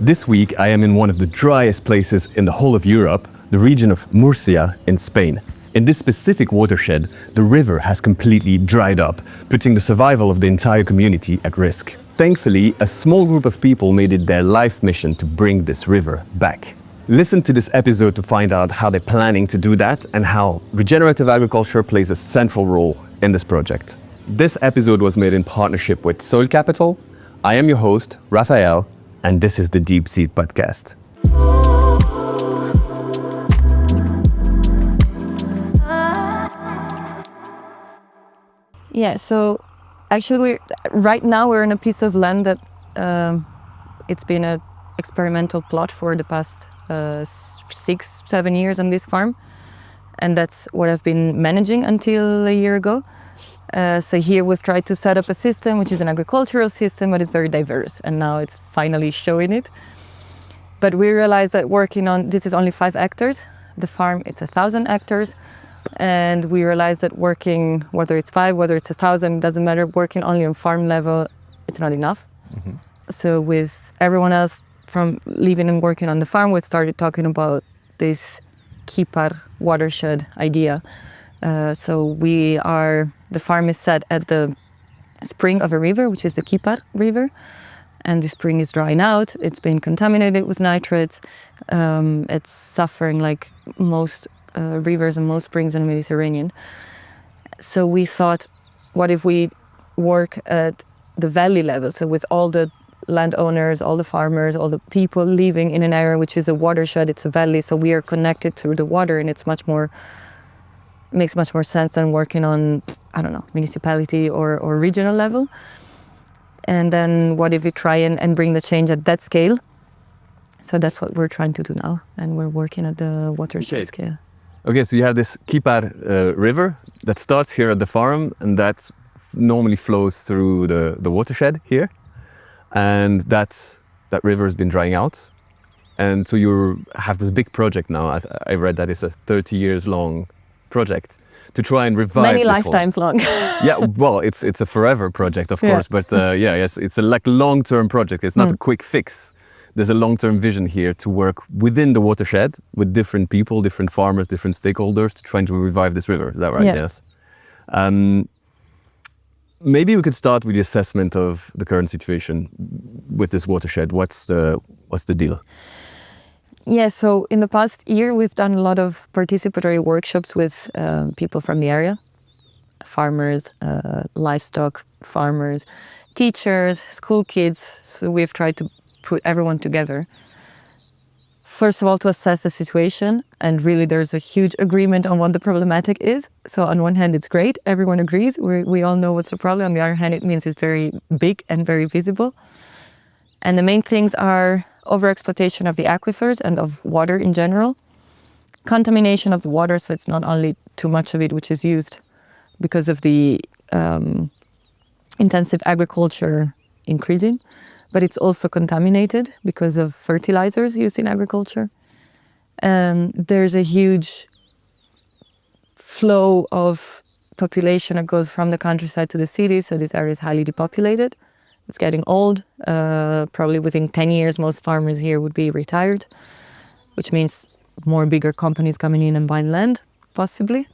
This week I am in one of the driest places in the whole of Europe, the region of Murcia in Spain. In this specific watershed, the river has completely dried up, putting the survival of the entire community at risk. Thankfully, a small group of people made it their life mission to bring this river back. Listen to this episode to find out how they're planning to do that and how regenerative agriculture plays a central role in this project. This episode was made in partnership with Soil Capital. I am your host, Raphael, and this is the Deep Seed Podcast. Yeah, so actually right now we're in a piece of land that it's been an experimental plot for the past 6-7 years on this farm. And that's what I've been managing until a year ago. So here we've tried to set up a system, which is an agricultural system, but it's very diverse. And now it's finally showing it. But we realized that working on, this is only 5 hectares. The farm, it's 1,000 hectares. And we realized that working, whether it's 5, whether it's 1,000, doesn't matter, working only on farm level, it's not enough. Mm-hmm. So with everyone else from living and working on the farm, we started talking about this Kipar watershed idea. So the farm is set at the spring of a river, which is the Kipar River. And the spring is drying out. It's been contaminated with nitrates. It's suffering like most rivers and most springs in the Mediterranean. So we thought, what if we work at the valley level? So with all the landowners, all the farmers, all the people living in an area which is a watershed, it's a valley, so we are connected through the water, and it's makes much more sense than working on, I don't know, municipality or regional level. And then what if we try and bring the change at that scale? So that's what we're trying to do now, and we're working at the watershed scale. Okay, so you have this Kipar river that starts here at the farm, and that normally flows through the watershed here. And that river has been drying out. And so you have this big project now. I read that it's a 30 years long project to try and revive many lifetimes long. Yeah, well, it's a forever project, of course, but yes, it's a long-term project. It's not a quick fix. There's a long-term vision here to work within the watershed with different people, different farmers, different stakeholders to try to revive this river. Is that right? Yeah. Yes. Maybe we could start with the assessment of the current situation with this watershed. What's the deal? Yeah, so in the past year, we've done a lot of participatory workshops with people from the area, farmers, livestock farmers, teachers, school kids. So we've tried to put everyone together. First of all, to assess the situation, and really there's a huge agreement on what the problematic is. So on one hand, it's great, everyone agrees, we all know what's the problem. On the other hand, it means it's very big and very visible. And the main things are overexploitation of the aquifers and of water in general, contamination of the water, so it's not only too much of it which is used because of the intensive agriculture increasing, but it's also contaminated because of fertilizers used in agriculture. There's a huge flow of population that goes from the countryside to the city, so this area is highly depopulated. It's getting old. Probably within 10 years, most farmers here would be retired, which means more bigger companies coming in and buying land, possibly.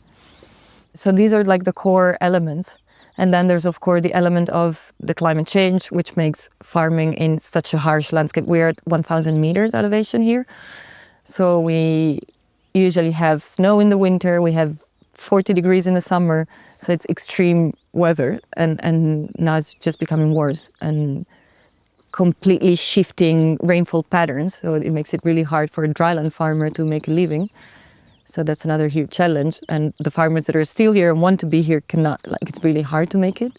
So these are like the core elements. And then there's, of course, the element of the climate change, which makes farming in such a harsh landscape. We're at 1,000 meters elevation here. So we usually have snow in the winter. We have 40 degrees in the summer. So it's extreme weather. And now it's just becoming worse and completely shifting rainfall patterns. So it makes it really hard for a dryland farmer to make a living. So that's another huge challenge. And the farmers that are still here and want to be here cannot, it's really hard to make it.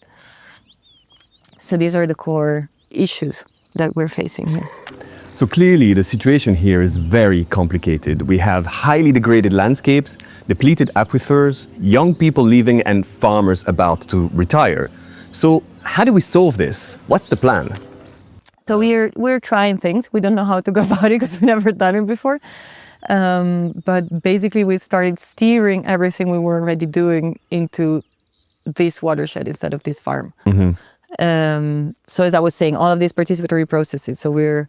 So these are the core issues that we're facing here. So clearly the situation here is very complicated. We have highly degraded landscapes, depleted aquifers, young people leaving, and farmers about to retire. So how do we solve this? What's the plan? So we're trying things. We don't know how to go about it because we've never done it before. But basically we started steering everything we were already doing into this watershed instead of this farm. Mm-hmm. So as I was saying, all of these participatory processes. So we're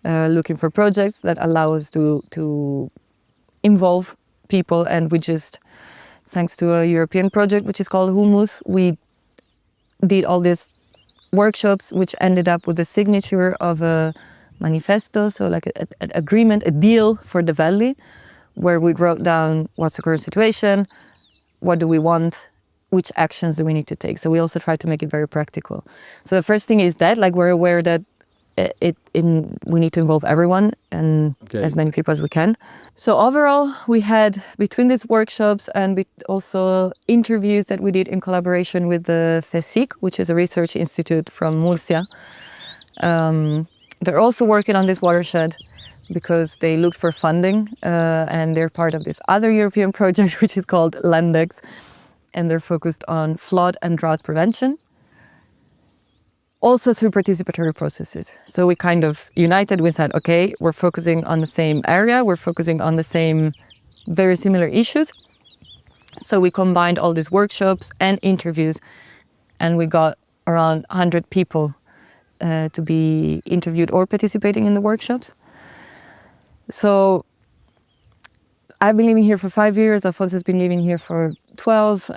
looking for projects that allow us to involve people. And we just, thanks to a European project which is called Humus, we did all these workshops which ended up with the signature of a manifesto, so like an agreement, a deal for the valley, where we wrote down what's the current situation, what do we want, which actions do we need to take. So we also try to make it very practical. So the first thing is that, like, we're aware that we need to involve everyone and as many people as we can. So overall, we had, between these workshops and also interviews that we did in collaboration with the CSIC, which is a research institute from Murcia. They're also working on this watershed because they looked for funding, and they're part of this other European project, which is called Landex, and they're focused on flood and drought prevention, also through participatory processes. So we kind of united, we said, okay, we're focusing on the same area, we're focusing on the same very similar issues. So we combined all these workshops and interviews, and we got around 100 people to be interviewed or participating in the workshops. So I've been living here for 5 years, Alfonso has been living here for 12,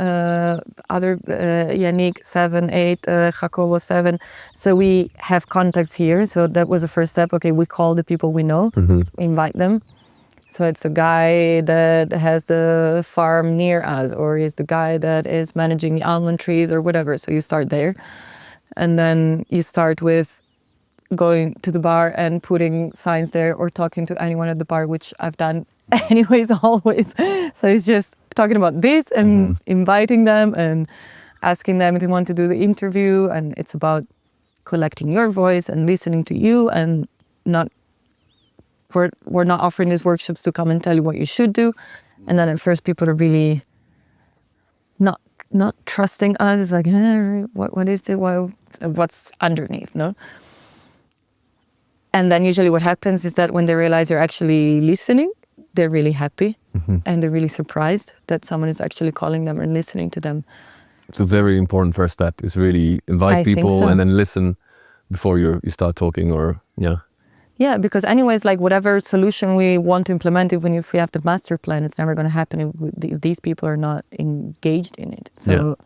Yannick 7, 8, Jacobo 7. So we have contacts here. So that was the first step. Okay, we call the people we know, invite them. So it's the guy that has the farm near us, or is the guy that is managing the almond trees or whatever. So you start there. And then you start with going to the bar and putting signs there, or talking to anyone at the bar, which I've done anyways, always. So it's just talking about this and inviting them and asking them if they want to do the interview. And it's about collecting your voice and listening to you, and we're not offering these workshops to come and tell you what you should do. And then at first people are really not trusting us. It's like, what is it? What's underneath, no? And then usually what happens is that when they realize you're actually listening, they're really happy, and they're really surprised that someone is actually calling them and listening to them. It's a very important first step, is really invite people and then listen before you start talking, or Yeah, because anyways, like whatever solution we want to implement, even if we have the master plan, it's never going to happen if these people are not engaged in it. So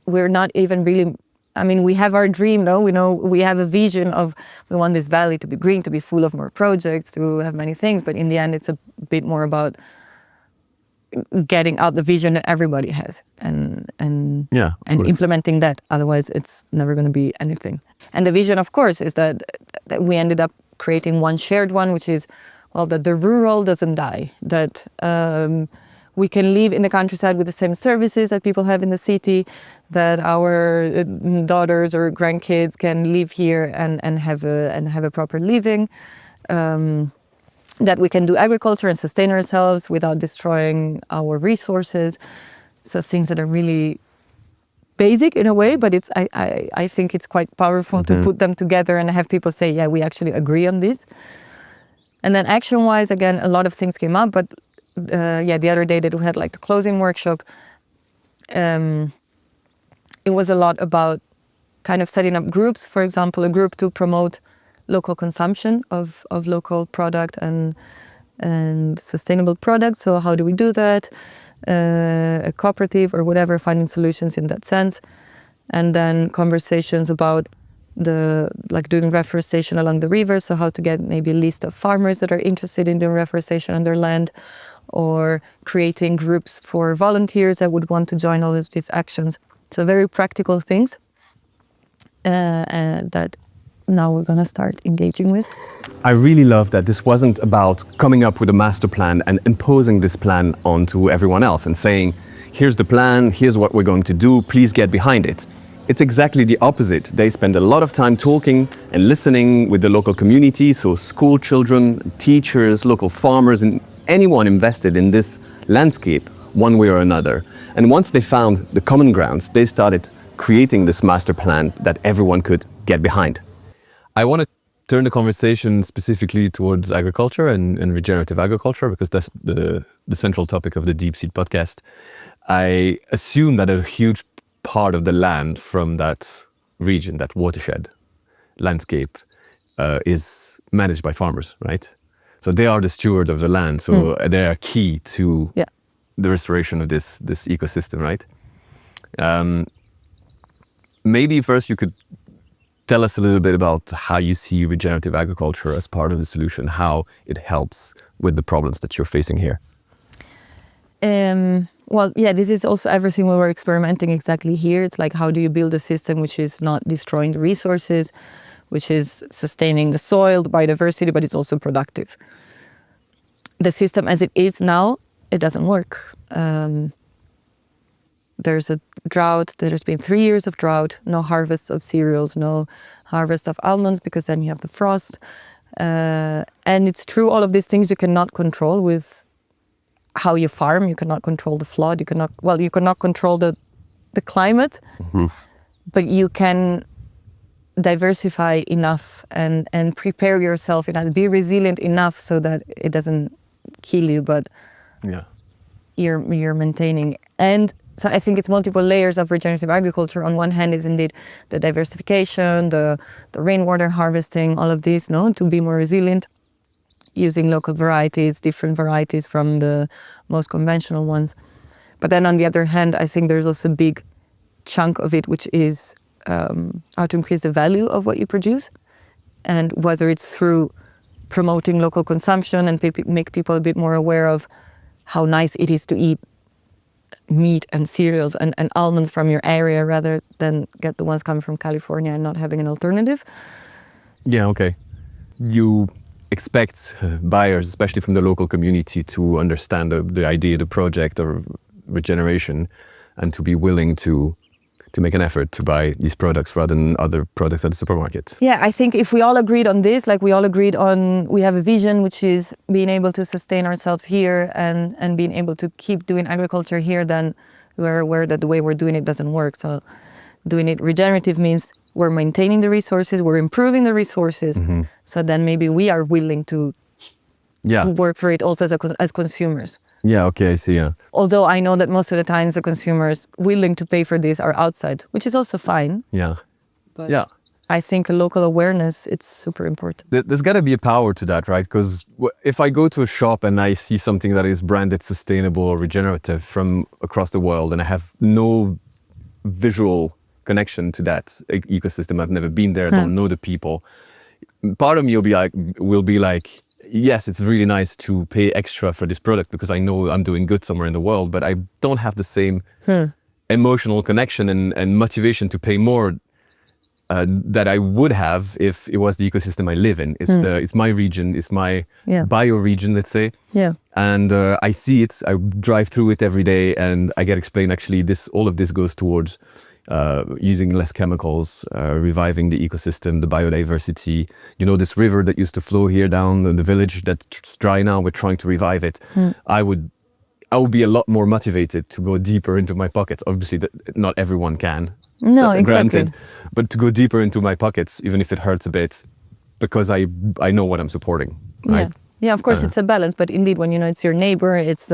we're not even really, I mean, we have our dream, no? We have a vision of, we want this valley to be green, to be full of more projects, to have many things. But in the end, it's a bit more about getting out the vision that everybody has and implementing that. Otherwise, it's never going to be anything. And the vision, of course, is that we ended up creating one shared one, which is, well, that the rural doesn't die, that we can live in the countryside with the same services that people have in the city, that our daughters or grandkids can live here and have a proper living, that we can do agriculture and sustain ourselves without destroying our resources. So things that are really basic in a way, but I think it's quite powerful to put them together and have people say, yeah, we actually agree on this. And then action-wise, again, a lot of things came up, but the other day that we had like the closing workshop, it was a lot about kind of setting up groups. For example, a group to promote local consumption of local product and sustainable products. So how do we do that? A cooperative or whatever, finding solutions in that sense. And then conversations about doing reforestation along the river. So how to get maybe a list of farmers that are interested in doing reforestation on their land, or creating groups for volunteers that would want to join all of these actions. So very practical things that now we're going to start engaging with. I really love that this wasn't about coming up with a master plan and imposing this plan onto everyone else and saying, here's the plan, here's what we're going to do, please get behind it. It's exactly the opposite. They spend a lot of time talking and listening with the local community, so school children, teachers, local farmers, and anyone invested in this landscape one way or another. And once they found the common grounds, they started creating this master plan that everyone could get behind. I want to turn the conversation specifically towards agriculture and regenerative agriculture, because that's the central topic of the Deep Seed podcast. I assume that a huge part of the land from that region, that watershed landscape, is managed by farmers, right? So they are the steward of the land. So they are key to the restoration of this ecosystem, right? Maybe first you could tell us a little bit about how you see regenerative agriculture as part of the solution, how it helps with the problems that you're facing here. Well, yeah, this is also everything we were experimenting exactly here. It's like, how do you build a system which is not destroying the resources, which is sustaining the soil, the biodiversity, but it's also productive. The system as it is now, it doesn't work. There's a drought. There's been 3 years of drought, no harvest of cereals, no harvest of almonds, because then you have the frost. And it's true, all of these things you cannot control with how you farm. You cannot control the flood. You cannot control the climate, but you can diversify enough and prepare yourself enough, be resilient enough so that it doesn't kill you, but you're maintaining. And so I think it's multiple layers of regenerative agriculture. On one hand is indeed the diversification, the rainwater harvesting, all of this, to be more resilient, using local varieties, different varieties from the most conventional ones. But then on the other hand, I think there's also a big chunk of it, which is how to increase the value of what you produce. And whether it's through promoting local consumption and make people a bit more aware of how nice it is to eat meat and cereals and almonds from your area rather than get the ones coming from California and not having an alternative. Yeah, okay. You expect buyers, especially from the local community, to understand the idea, the project of regeneration, and to be willing to make an effort to buy these products rather than other products at the supermarket. Yeah, I think if we all agreed on this, like we all agreed on, we have a vision, which is being able to sustain ourselves here and being able to keep doing agriculture here, then we're aware that the way we're doing it doesn't work. So doing it regenerative means we're maintaining the resources, we're improving the resources. So then maybe we are willing to work for it also as consumers. Yeah, okay, I see, yeah. Although I know that most of the times the consumers willing to pay for this are outside, which is also fine. Yeah. But I think a local awareness, it's super important. There's got to be a power to that, right? Because if I go to a shop and I see something that is branded sustainable or regenerative from across the world, and I have no visual connection to that ecosystem, I've never been there, don't know the people, part of me will be like, yes, it's really nice to pay extra for this product because I know I'm doing good somewhere in the world, but I don't have the same emotional connection and motivation to pay more that I would have if it was the ecosystem I live in. It's my region, it's my bioregion, let's say. Yeah. And I see it, I drive through it every day, and I get explained actually all of this goes towards using less chemicals, reviving the ecosystem, the biodiversity. This river that used to flow here down in the village that's dry now, we're trying to revive it. I would be a lot more motivated to go deeper into my pockets. Obviously, not everyone can. No, exactly. Granted, but to go deeper into my pockets, even if it hurts a bit, because I know what I'm supporting. Right? Yeah, of course, it's a balance. But indeed, when it's your neighbor, it's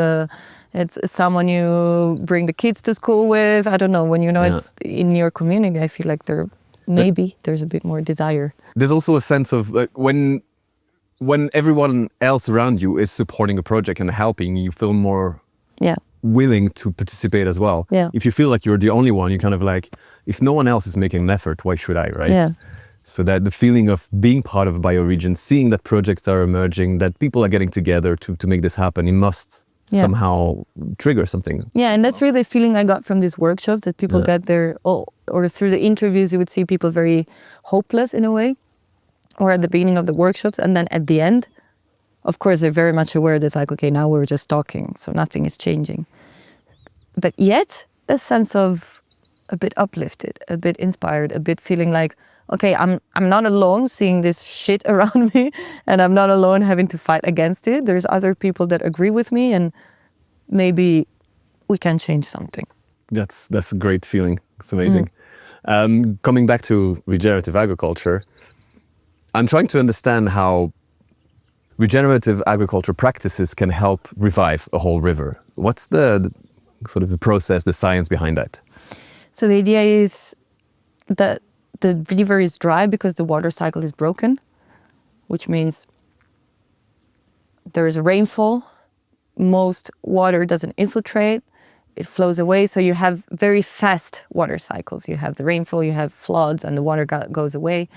someone you bring the kids to school with. I don't know, when it's in your community, I feel like there's a bit more desire. There's also a sense of when everyone else around you is supporting a project and helping, you feel more willing to participate as well. Yeah. If you feel like you're the only one, you're kind of like, if no one else is making an effort, why should I, right? Yeah. So that the feeling of being part of a bioregion, seeing that projects are emerging, that people are getting together to make this happen, it must somehow trigger something. Yeah, and that's really the feeling I got from these workshops, that people get there, or through the interviews, you would see people very hopeless in a way, or at the beginning of the workshops, and then at the end, of course, they're very much aware that it's like, okay, now we're just talking, so nothing is changing. But yet, a sense of a bit uplifted, a bit inspired, a bit feeling like, okay, I'm not alone seeing this shit around me, and I'm not alone having to fight against it. There's other people that agree with me, and maybe we can change something. That's a great feeling. It's amazing. Coming back to regenerative agriculture, I'm trying to understand how regenerative agriculture practices can help revive a whole river. What's the sort of the process, the science behind that? So the idea is that the river is dry because the water cycle is broken. which means there is a rainfall. Most water doesn't infiltrate, it flows away. So you have very fast water cycles. You have the rainfall, you have floods, and the water goes away.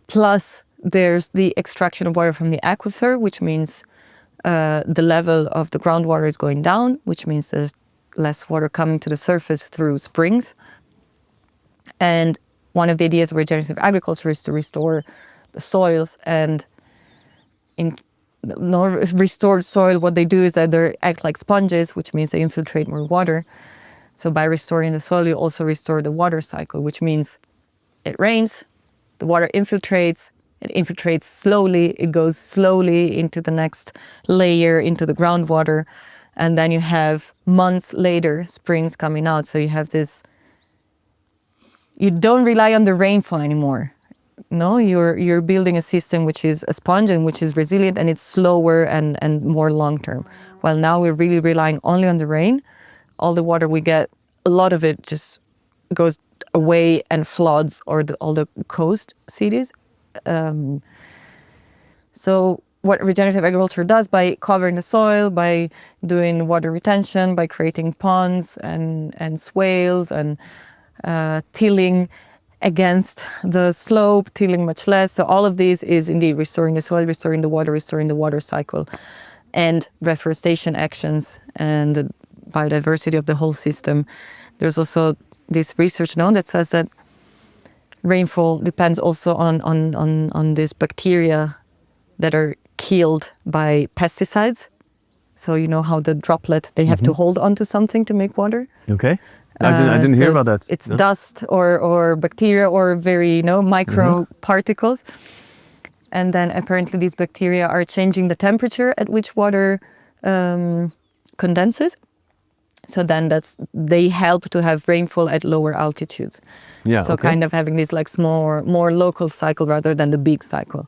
Plus, there's the extraction of water from the aquifer, which means the level of the groundwater is going down, which means there's less water coming to the surface through springs. And one of the ideas of regenerative agriculture is to restore the soils. And in restored soil, what they do is that they act like sponges, which means they infiltrate more water. So by restoring the soil, you also restore the water cycle, which means it rains, the water infiltrates, it infiltrates slowly, it goes slowly into the next layer, into the groundwater, and then you have months later springs coming out. So you have this, you don't rely on the rainfall anymore. No, you're building a system which is a sponge and which is resilient, and it's slower and more long term. While now we're really relying only on the rain. All the water we get, a lot of it just goes away and floods all the coast cities. So what regenerative agriculture does, by covering the soil, by doing water retention, by creating ponds and swales and tilling against the slope, tilling much less. So all of these is indeed restoring the soil, restoring the water cycle, and reforestation actions and the biodiversity of the whole system. There's also this research now that says that rainfall depends also on these bacteria that are killed by pesticides. So you know how the droplet, they have to hold onto something to make water. Okay. I didn't hear about that. It's dust or bacteria or very micro particles. And then apparently these bacteria are changing the temperature at which water condenses. So then they help to have rainfall at lower altitudes. Yeah. So okay. kind of having this like more local cycle rather than the big cycle.